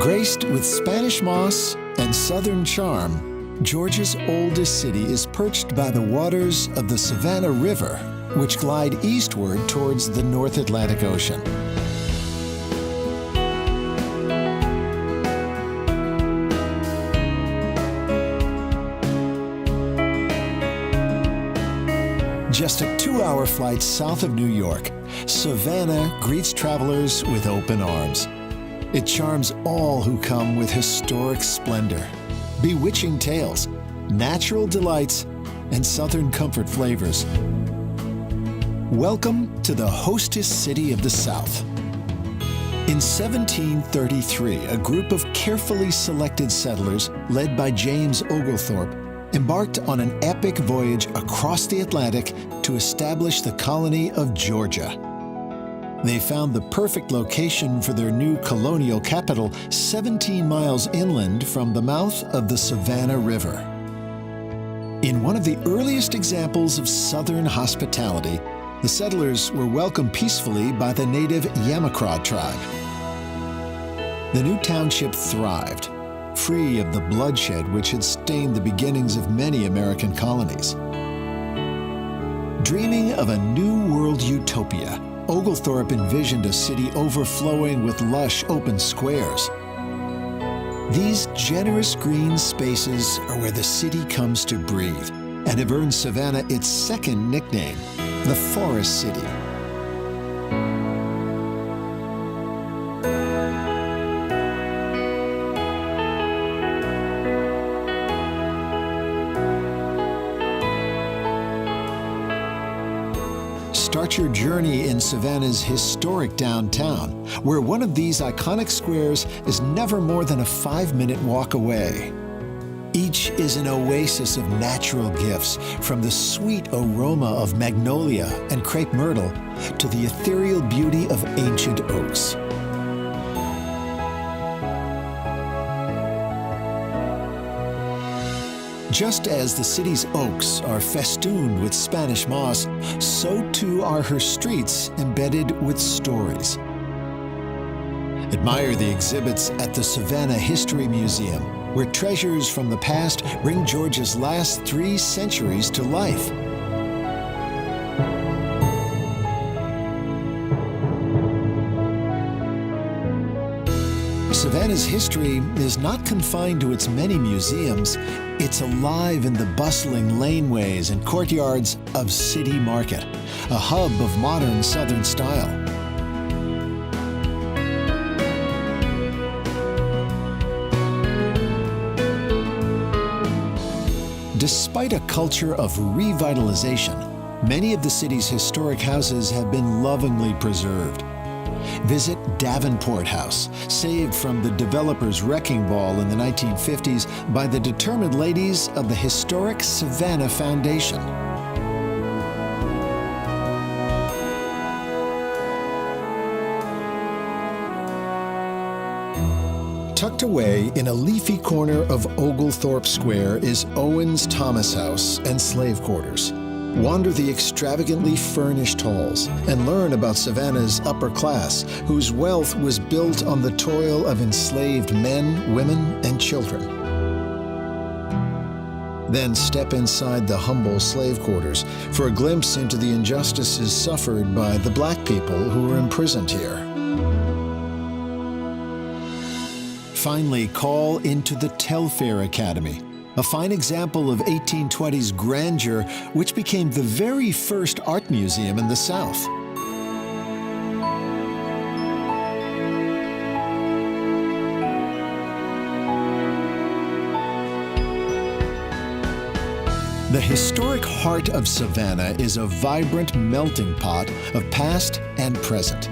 Graced with Spanish moss and southern charm, Georgia's oldest city is perched by the waters of the Savannah River, which glide eastward towards the North Atlantic Ocean. Just a 2-hour flight south of New York, Savannah greets travelers with open arms. It charms all who come with historic splendor, bewitching tales, natural delights, and Southern comfort flavors. Welcome to the hostess city of the South. In 1733, a group of carefully selected settlers, led by James Oglethorpe, embarked on an epic voyage across the Atlantic to establish the colony of Georgia. They found the perfect location for their new colonial capital 17 miles inland from the mouth of the Savannah River. In one of the earliest examples of Southern hospitality, the settlers were welcomed peacefully by the native Yamacraw tribe. The new township thrived, free of the bloodshed which had stained the beginnings of many American colonies. Dreaming of a new world utopia, Oglethorpe envisioned a city overflowing with lush open squares. These generous green spaces are where the city comes to breathe and have earned Savannah its second nickname, the Forest City. Start your journey in Savannah's historic downtown, where one of these iconic squares is never more than a 5-minute walk away. Each is an oasis of natural gifts, from the sweet aroma of magnolia and crepe myrtle to the ethereal beauty of ancient oaks. Just as the city's oaks are festooned with Spanish moss, so too are her streets embedded with stories. Admire the exhibits at the Savannah History Museum, where treasures from the past bring Georgia's last 3 centuries to life. Savannah's history is not confined to its many museums. It's alive in the bustling laneways and courtyards of City Market, a hub of modern Southern style. Despite a culture of revitalization, many of the city's historic houses have been lovingly preserved. Visit Davenport House, saved from the developer's wrecking ball in the 1950s by the determined ladies of the historic Savannah Foundation. Tucked away in a leafy corner of Oglethorpe Square is Owens Thomas House and slave quarters. Wander the extravagantly furnished halls and learn about Savannah's upper class, whose wealth was built on the toil of enslaved men, women, and children. Then step inside the humble slave quarters for a glimpse into the injustices suffered by the black people who were imprisoned here. Finally, call into the Telfair Academy, a fine example of 1820s grandeur, which became the very first art museum in the South. The historic heart of Savannah is a vibrant melting pot of past and present.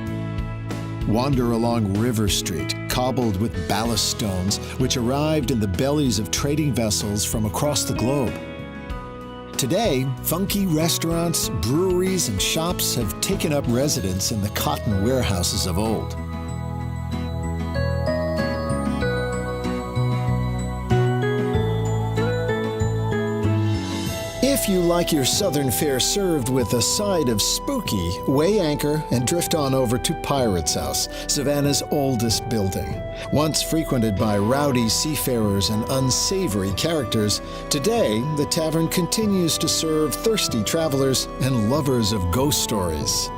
Wander along River Street, cobbled with ballast stones, which arrived in the bellies of trading vessels from across the globe. Today, funky restaurants, breweries, and shops have taken up residence in the cotton warehouses of old. If If you like your southern fare served with a side of spooky, weigh anchor and drift on over to Pirate's House, Savannah's oldest building. Once frequented by rowdy seafarers and unsavory characters, today the tavern continues to serve thirsty travelers and lovers of ghost stories.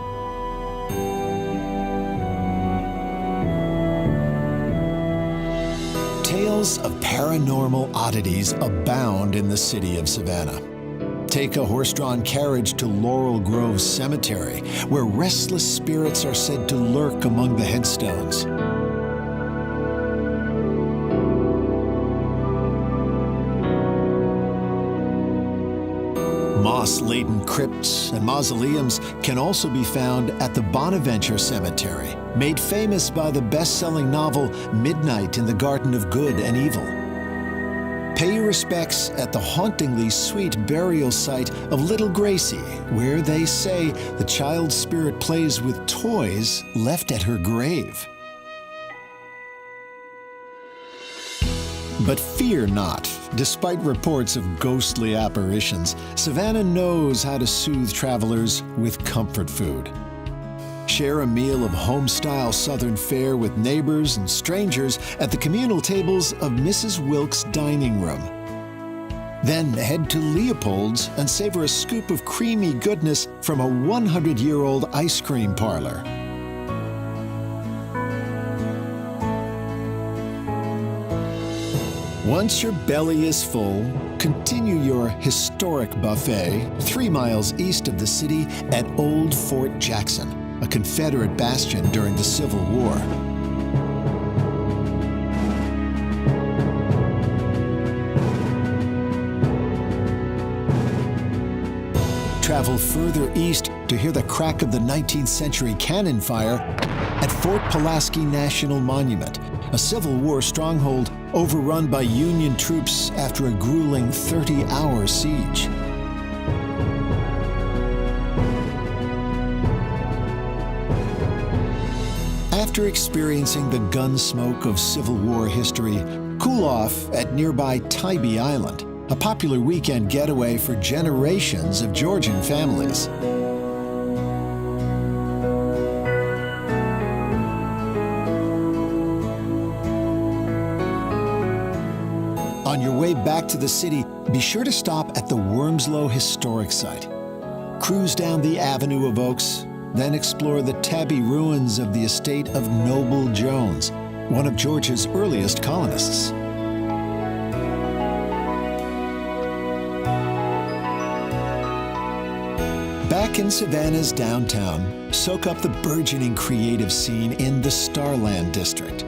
Tales of paranormal oddities abound in the city of Savannah. Take a horse-drawn carriage to Laurel Grove Cemetery, where restless spirits are said to lurk among the headstones. Moss-laden crypts and mausoleums can also be found at the Bonaventure Cemetery, made famous by the best-selling novel Midnight in the Garden of Good and Evil. Pay your respects at the hauntingly sweet burial site of Little Gracie, where they say the child spirit plays with toys left at her grave. But fear not. Despite reports of ghostly apparitions, Savannah knows how to soothe travelers with comfort food. Share a meal of home-style Southern fare with neighbors and strangers at the communal tables of Mrs. Wilkes' dining room. Then head to Leopold's and savor a scoop of creamy goodness from a 100-year-old ice cream parlor. Once your belly is full, continue your historic buffet 3 miles east of the city at Old Fort Jackson, a Confederate bastion during the Civil War. Travel further east to hear the crack of the 19th century cannon fire at Fort Pulaski National Monument, a Civil War stronghold overrun by Union troops after a grueling 30-hour siege. After experiencing the gun smoke of Civil War history, cool off at nearby Tybee Island, a popular weekend getaway for generations of Georgian families. On your way back to the city, be sure to stop at the Wormslow Historic Site. Cruise down the Avenue of Oaks, then explore the tabby ruins of the estate of Noble Jones, one of Georgia's earliest colonists. Back in Savannah's downtown, soak up the burgeoning creative scene in the Starland District.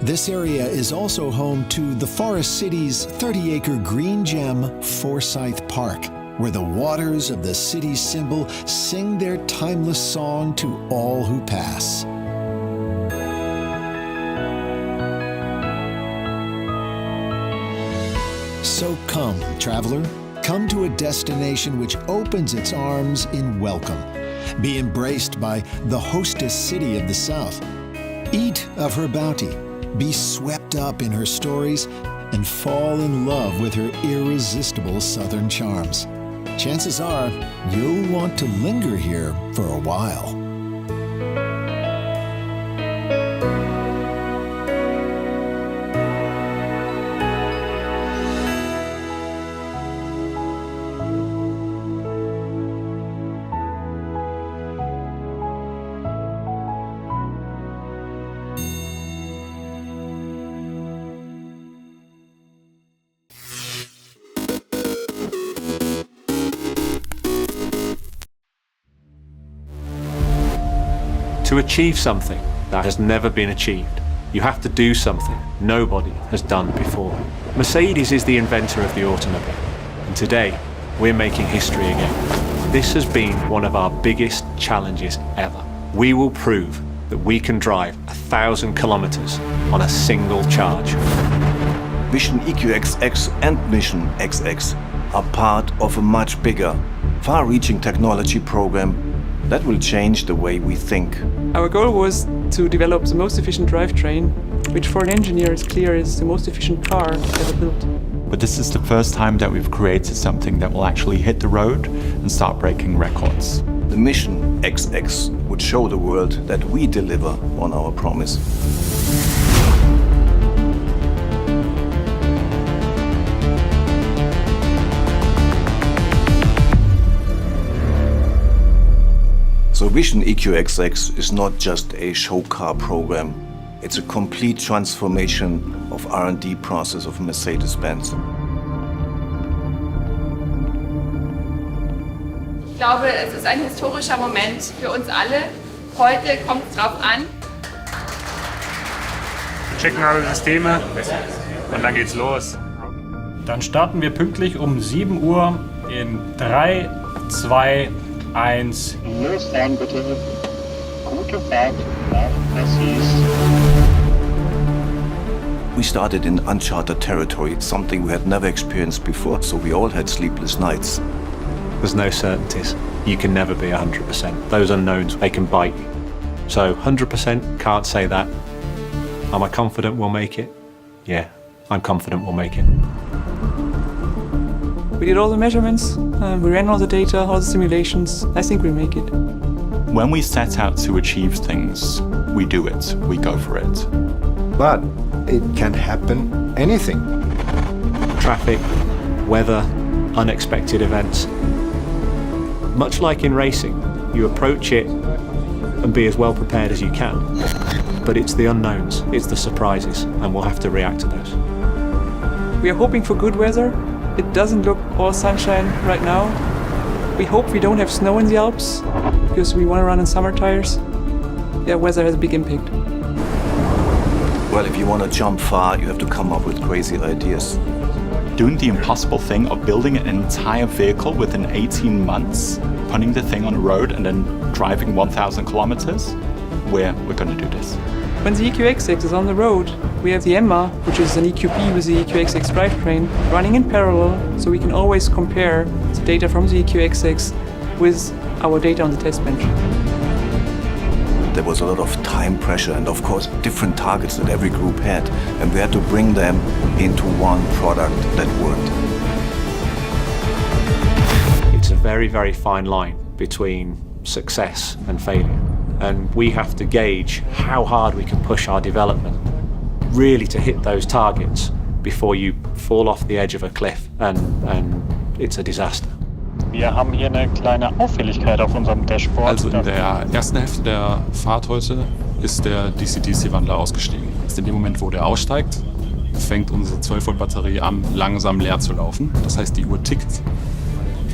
This area is also home to the Forest City's 30-acre green gem, Forsyth Park, where the waters of the city's symbol sing their timeless song to all who pass. So come, traveler, come to a destination which opens its arms in welcome. Be embraced by the hostess city of the South. Eat of her bounty. Be swept up in her stories and fall in love with her irresistible Southern charms. Chances are you'll want to linger here for a while. To achieve something that has never been achieved, you have to do something nobody has done before. Mercedes is the inventor of the automobile, and today we're making history again. This has been one of our biggest challenges ever. We will prove that we can drive 1,000 kilometers on a single charge. Vision EQXX and Mission XX are part of a much bigger, far-reaching technology program that will change the way we think. Our goal was to develop the most efficient drivetrain, which for an engineer is clear is the most efficient car ever built. But this is the first time that we've created something that will actually hit the road and start breaking records. The Mission XX would show the world that we deliver on our promise. So Vision EQXX is not just a show car program. It's a complete transformation of R&D process of Mercedes-Benz. Ich glaube, es ist ein historischer Moment für uns alle. Heute kommt es drauf an. Wir checken alle Systeme und dann geht's los. Dann starten wir pünktlich um 7 Uhr in 3, 2, 1. Losfahren bitte. Gute Fahrt nach Paris. We started in uncharted territory, something we had never experienced before, so we all had sleepless nights. There's no certainties. You can never be 100%. Those unknowns, they can bite you. So 100% can't say that. Am I confident we'll make it? Yeah, I'm confident we'll make it. We did all the measurements, we ran all the data, all the simulations. I think we'll make it. When we set out to achieve things, we do it, we go for it. But it can happen anything. Traffic, weather, unexpected events. Much like in racing, you approach it and be as well prepared as you can. But it's the unknowns, it's the surprises, and we'll have to react to those. We are hoping for good weather. It doesn't look all sunshine right now. We hope we don't have snow in the Alps, because we want to run in summer tires. Yeah, weather has a big impact. Well, if you want to jump far, you have to come up with crazy ideas. Doing the impossible thing of building an entire vehicle within 18 months, putting the thing on the road and then driving 1,000 kilometers, we're going to do this. When the EQXX is on the road, we have the EMMA, which is an EQP with the EQXX drivetrain, running in parallel, so we can always compare the data from the EQXX with our data on the test bench. There was a lot of time pressure and of course different targets that every group had, and we had to bring them into one product that worked. It's a very, very fine line between success and failure. And we have to gauge how hard we can push our development really to hit those targets before you fall off the edge of a cliff and it's a disaster. Wir haben hier eine kleine Auffälligkeit auf unserem Dashboard. Also in der ersten Hälfte der Fahrt heute ist der DC-DC-Wandler ausgestiegen. In dem Moment, wo der aussteigt, fängt unsere 12-Volt-Batterie an, langsam leer zu laufen. Das heißt, die Uhr tickt.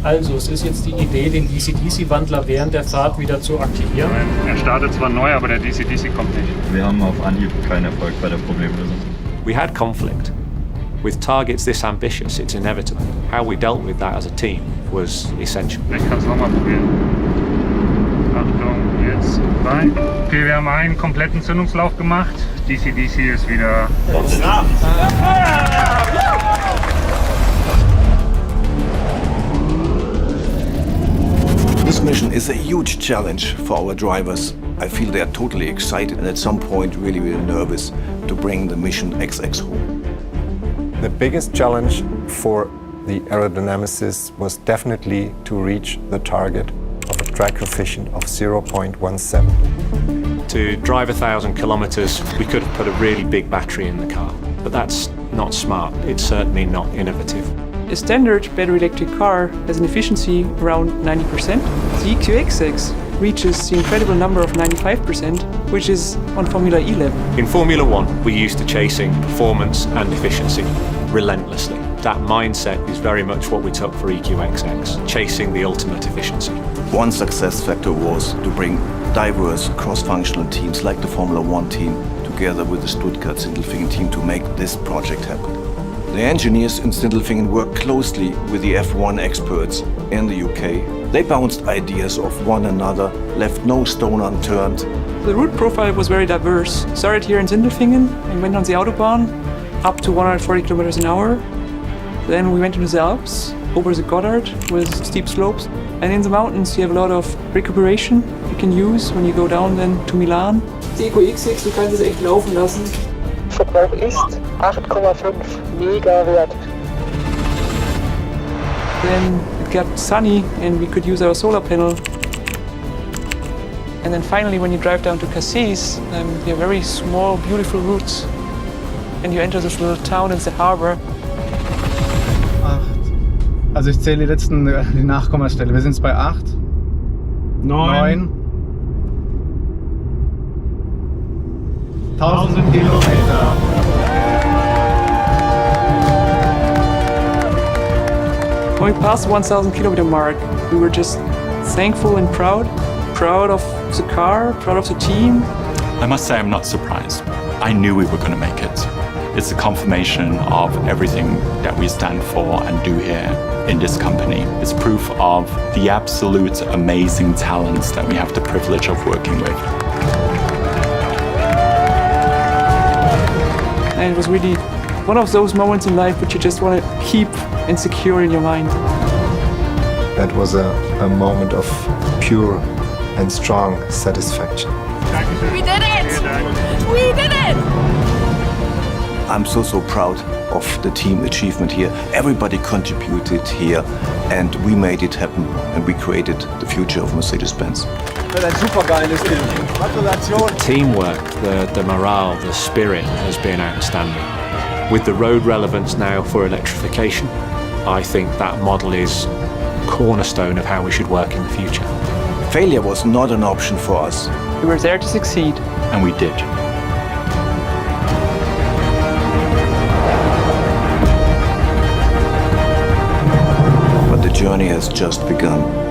Also es ist jetzt die Idee, den DC-DC-Wandler während der Fahrt wieder zu aktivieren. Er startet zwar neu, aber der DC-DC kommt nicht. Wir haben auf Anhieb keinen Erfolg bei der Problemlösung. We had conflict. With targets this ambitious, it's inevitable. How we dealt with that as a team was essential. Ich kann es nochmal probieren. Achtung, jetzt rein. Okay, wir haben einen kompletten Zündungslauf gemacht. DC-DC ist wieder... This mission is a huge challenge for our drivers. I feel they are totally excited and at some point really, really nervous to bring the Mission XX home. The biggest challenge for the aerodynamicists was definitely to reach the target of a drag coefficient of 0.17. To drive 1,000 kilometers, we could have put a really big battery in the car, but that's not smart. It's certainly not innovative. A standard battery electric car has an efficiency around 90%. The EQXX reaches the incredible number of 95%, which is on Formula E level. In Formula One, we're used to chasing performance and efficiency relentlessly. That mindset is very much what we took for EQXX, chasing the ultimate efficiency. One success factor was to bring diverse cross-functional teams like the Formula One team together with the Stuttgart-Sindelfingen team to make this project happen. The engineers in Sindelfingen worked closely with the F1 experts in the UK. They bounced ideas off one another, left no stone unturned. The route profile was very diverse. Started here in Sindelfingen and went on the Autobahn up to 140 kilometers an hour. Then we went into the Alps, over the Goddard with steep slopes. And in the mountains you have a lot of recuperation you can use when you go down then to Milan. Die EQXX, du kannst es echt laufen lassen. Verbrauch ist 8,5 Megawert. Then it got sunny and we could use our solar panel. And then finally, when you drive down to Cassis, you have very small, beautiful routes. And you enter this little town in the harbor. 8. Also ich zähle die Nachkommastelle. Wir sind jetzt bei 8. 9. 1000 Kilometer. Going past the 1,000 kilometer mark, we were just thankful and proud. Proud of the car, proud of the team. I must say I'm not surprised. I knew we were going to make it. It's a confirmation of everything that we stand for and do here in this company. It's proof of the absolute amazing talents that we have the privilege of working with. And it was really one of those moments in life which you just want to keep and secure in your mind. That was a moment of pure and strong satisfaction. We did it! We did it! I'm so proud of the team achievement here. Everybody contributed here and we made it happen and we created the future of Mercedes-Benz. The teamwork, the morale, the spirit has been outstanding. With the road relevance now for electrification, I think that model is cornerstone of how we should work in the future. Failure was not an option for us. We were there to succeed. And we did. But the journey has just begun.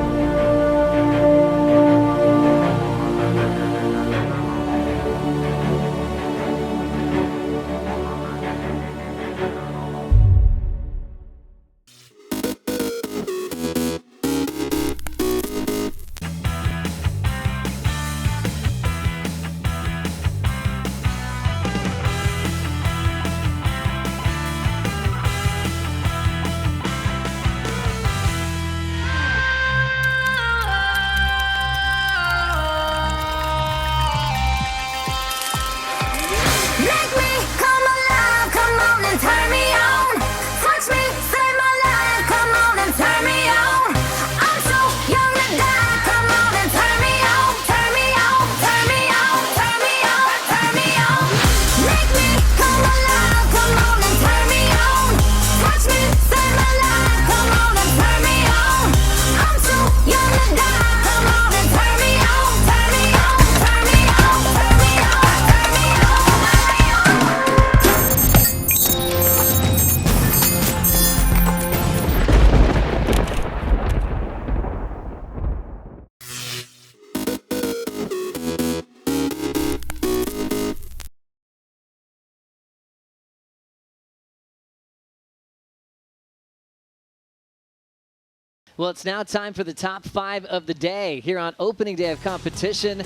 Well, it's now time for the top 5 of the day here on opening day of competition.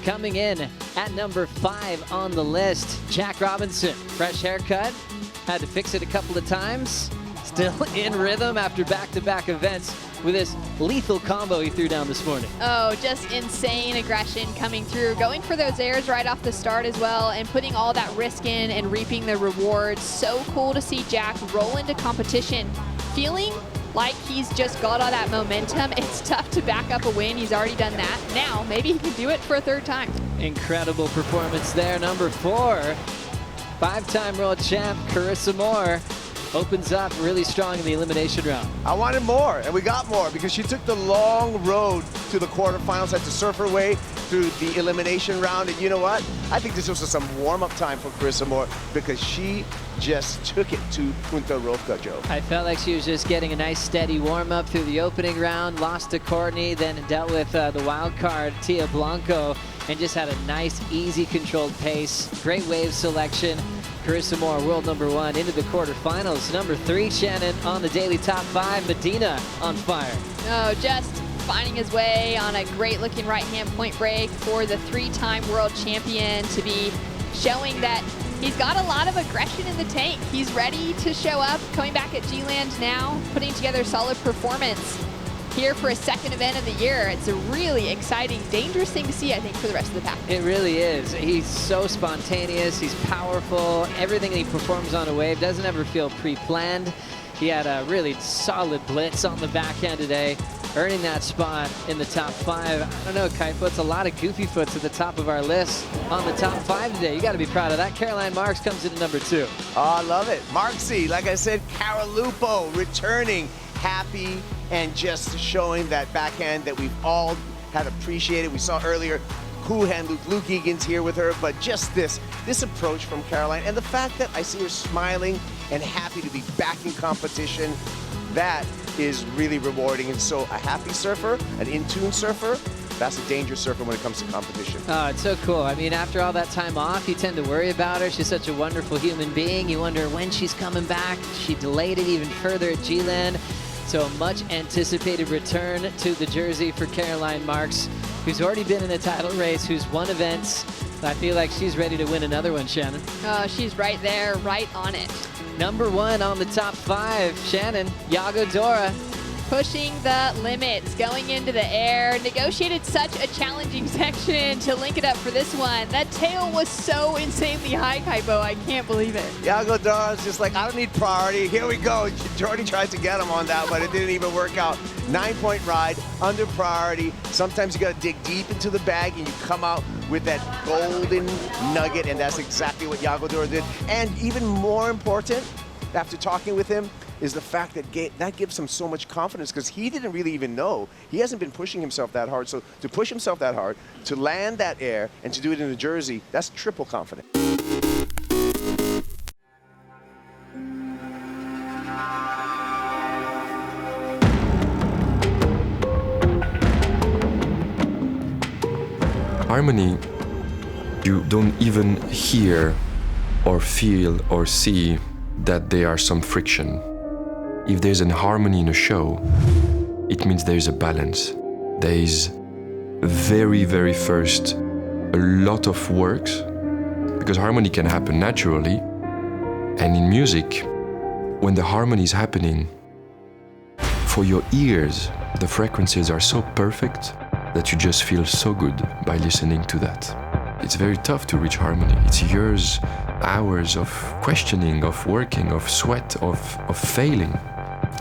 Coming in at number 5 on the list, Jack Robinson. Fresh haircut, had to fix it a couple of times. Still in rhythm after back-to-back events with this lethal combo he threw down this morning. Oh, just insane aggression coming through. Going for those airs right off the start as well and putting all that risk in and reaping the rewards. So cool to see Jack roll into competition feeling like he's just got all that momentum. It's tough to back up a win. He's already done that. Now, maybe he can do it for a 3rd time. Incredible performance there. Number 4, 5-time world champ Carissa Moore opens up really strong in the elimination round. I wanted more, and we got more because she took the long road to the quarterfinals, had to surf her way through the elimination round. And you know what? I think this was some warm-up time for Carissa Moore because she just took it to Punta Roca, Joe. I felt like she was just getting a nice steady warm-up through the opening round, lost to Courtney, then dealt with the wild card, Tia Blanco, and just had a nice, easy, controlled pace. Great wave selection. Carissa Moore, world number 1, into the quarterfinals. Number 3, Shannon, on the daily top 5. Medina on fire. Oh, just finding his way on a great-looking right-hand point break for the 3-time world champion to be showing that he's got a lot of aggression in the tank. He's ready to show up, coming back at G-Land now, putting together a solid performance here for a 2nd event of the year. It's a really exciting, dangerous thing to see, I think, for the rest of the pack. It really is. He's so spontaneous, he's powerful, everything he performs on a wave doesn't ever feel pre-planned. He had a really solid blitz on the backhand today, earning that spot in the top 5. I don't know, Kaipo, it's a lot of goofy foots at the top of our list on the top 5 today. You got to be proud of that. Caroline Marks comes in at number 2. Oh, I love it. Marksy, like I said, Caralupo returning, happy, and just showing that backhand that we've all had appreciated. We saw earlier cool hand Luke Egan's here with her, but just this approach from Caroline, and the fact that I see her smiling and happy to be back in competition, that is really rewarding. And so a happy surfer, an in-tune surfer, that's a dangerous surfer when it comes to competition. Oh, it's so cool. I mean, after all that time off, you tend to worry about her. She's such a wonderful human being. You wonder when she's coming back. She delayed it even further at G-Land. So a much anticipated return to the jersey for Caroline Marks, who's already been in a title race, who's won events. I feel like she's ready to win another one, Shannon. Oh, she's right there, right on it. Number 1 on the top 5, Shannon, Yago Dora. Pushing the limits, going into the air, negotiated such a challenging section to link it up for this one. That tail was so insanely high, Kaipo, I can't believe it. Yago Dora's just like, I don't need priority, here we go. Jordy tried to get him on that, but it didn't even work out. 9-point ride, under priority. Sometimes you gotta dig deep into the bag and you come out with that golden nugget, and that's exactly what Yago Dora did. And even more important, after talking with him, is the fact that that gives him so much confidence, because he didn't really even know. He hasn't been pushing himself that hard. So to push himself that hard, to land that air, and to do it in the jersey, that's triple confidence. Harmony, you don't even hear or feel or see that there are some friction. If there's an harmony in a show, it means there's a balance. There is very, very first a lot of works, because harmony can happen naturally. And in music, when the harmony is happening, for your ears, the frequencies are so perfect that you just feel so good by listening to that. It's very tough to reach harmony. It's years, hours of questioning, of working, of sweat, of failing.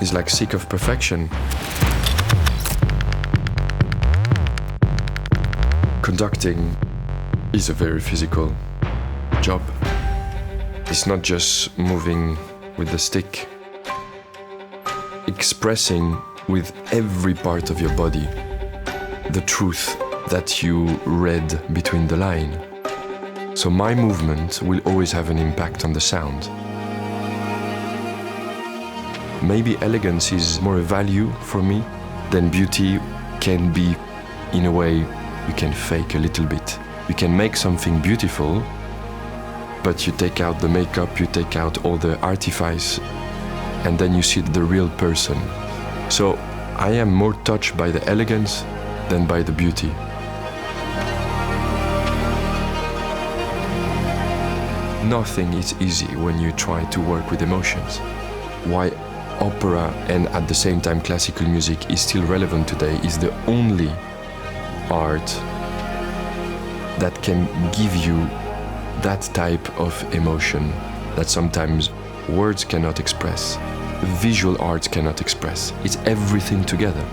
It's like seek of perfection. Conducting is a very physical job. It's not just moving with the stick. Expressing with every part of your body the truth that you read between the line. So my movement will always have an impact on the sound. Maybe elegance is more a value for me than beauty can be. In a way, you can fake a little bit. You can make something beautiful, but you take out the makeup, you take out all the artifice, and then you see the real person. So I am more touched by the elegance than by the beauty. Nothing is easy when you try to work with emotions. Why opera and at the same time classical music is still relevant today is the only art that can give you that type of emotion that sometimes words cannot express, visual arts cannot express. It's everything together.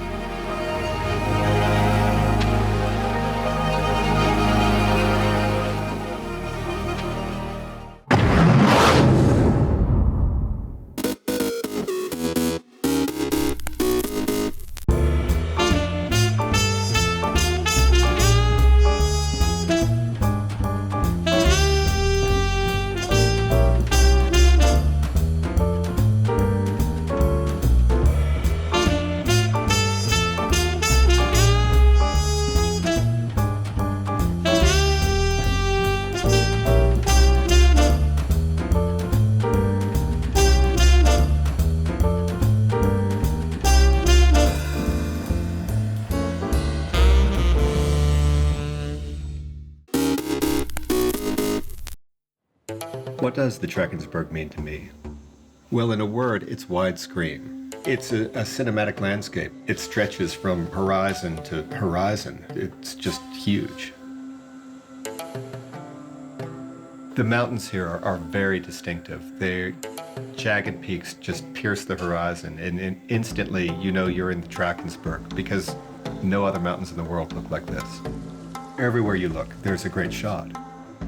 What does the Drakensberg mean to me? Well, in a word, it's widescreen. It's a cinematic landscape. It stretches from horizon to horizon. It's just huge. The mountains here are very distinctive. Their jagged peaks just pierce the horizon, and instantly you know you're in the Drakensberg because no other mountains in the world look like this. Everywhere you look, there's a great shot.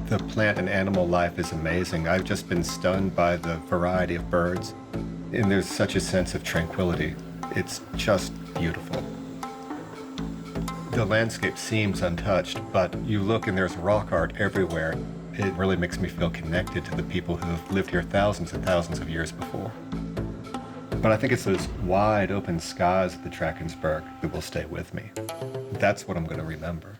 The plant and animal life is amazing. I've just been stunned by the variety of birds, and there's such a sense of tranquility. It's just beautiful. The landscape seems untouched, but you look and there's rock art everywhere. It really makes me feel connected to the people who have lived here thousands and thousands of years before. But I think it's those wide open skies of the Drakensberg that will stay with me. That's what I'm going to remember.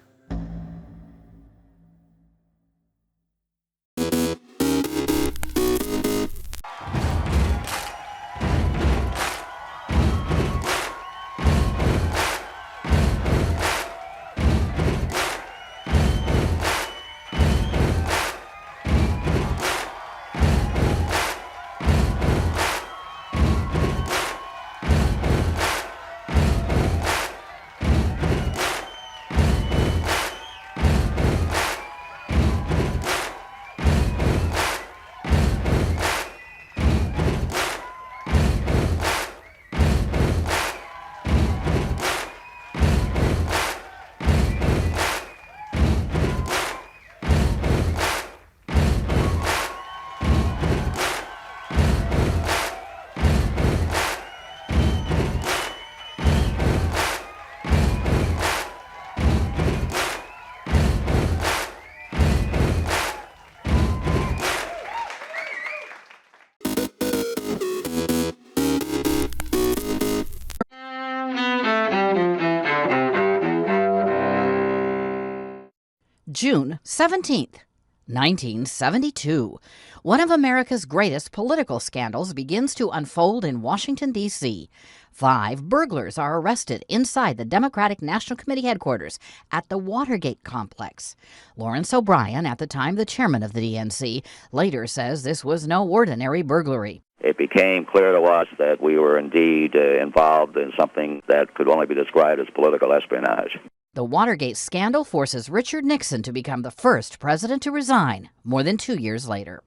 June 17th, 1972. One of America's greatest political scandals begins to unfold in Washington, D.C. 5 burglars are arrested inside the Democratic National Committee headquarters at the Watergate complex. Lawrence O'Brien, at the time the chairman of the DNC, later says this was no ordinary burglary. It became clear to us that we were indeed involved in something that could only be described as political espionage. The Watergate scandal forces Richard Nixon to become the first president to resign more than 2 years later.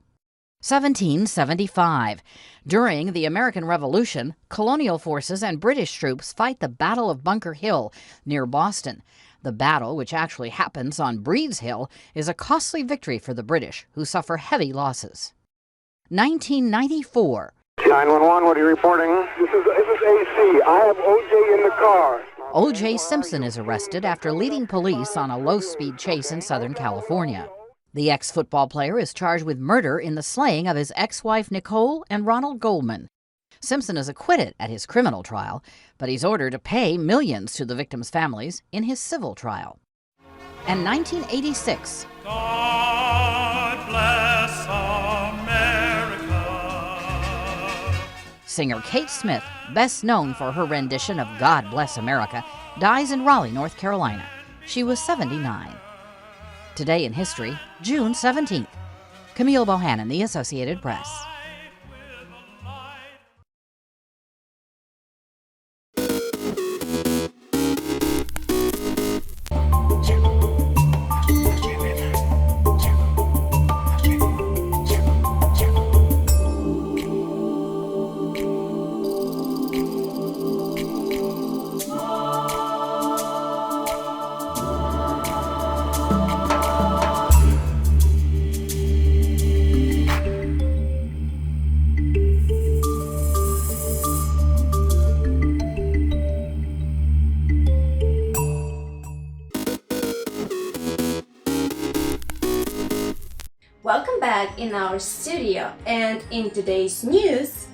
1775. During the American Revolution, colonial forces and British troops fight the Battle of Bunker Hill near Boston. The battle, which actually happens on Breed's Hill, is a costly victory for the British, who suffer heavy losses. 1994. 911, what are you reporting? This is AC. I have OJ in the car. O.J. Simpson is arrested after leading police on a low-speed chase in Southern California. The ex-football player is charged with murder in the slaying of his ex-wife Nicole and Ronald Goldman. Simpson is acquitted at his criminal trial, but he's ordered to pay millions to the victims' families in his civil trial. And 1986. God bless America. Singer Kate Smith, best known for her rendition of God Bless America, dies in Raleigh, North Carolina. She was 79. Today in history, June 17th. Camille Bohannon, The Associated Press. Welcome back in our studio, and in today's news,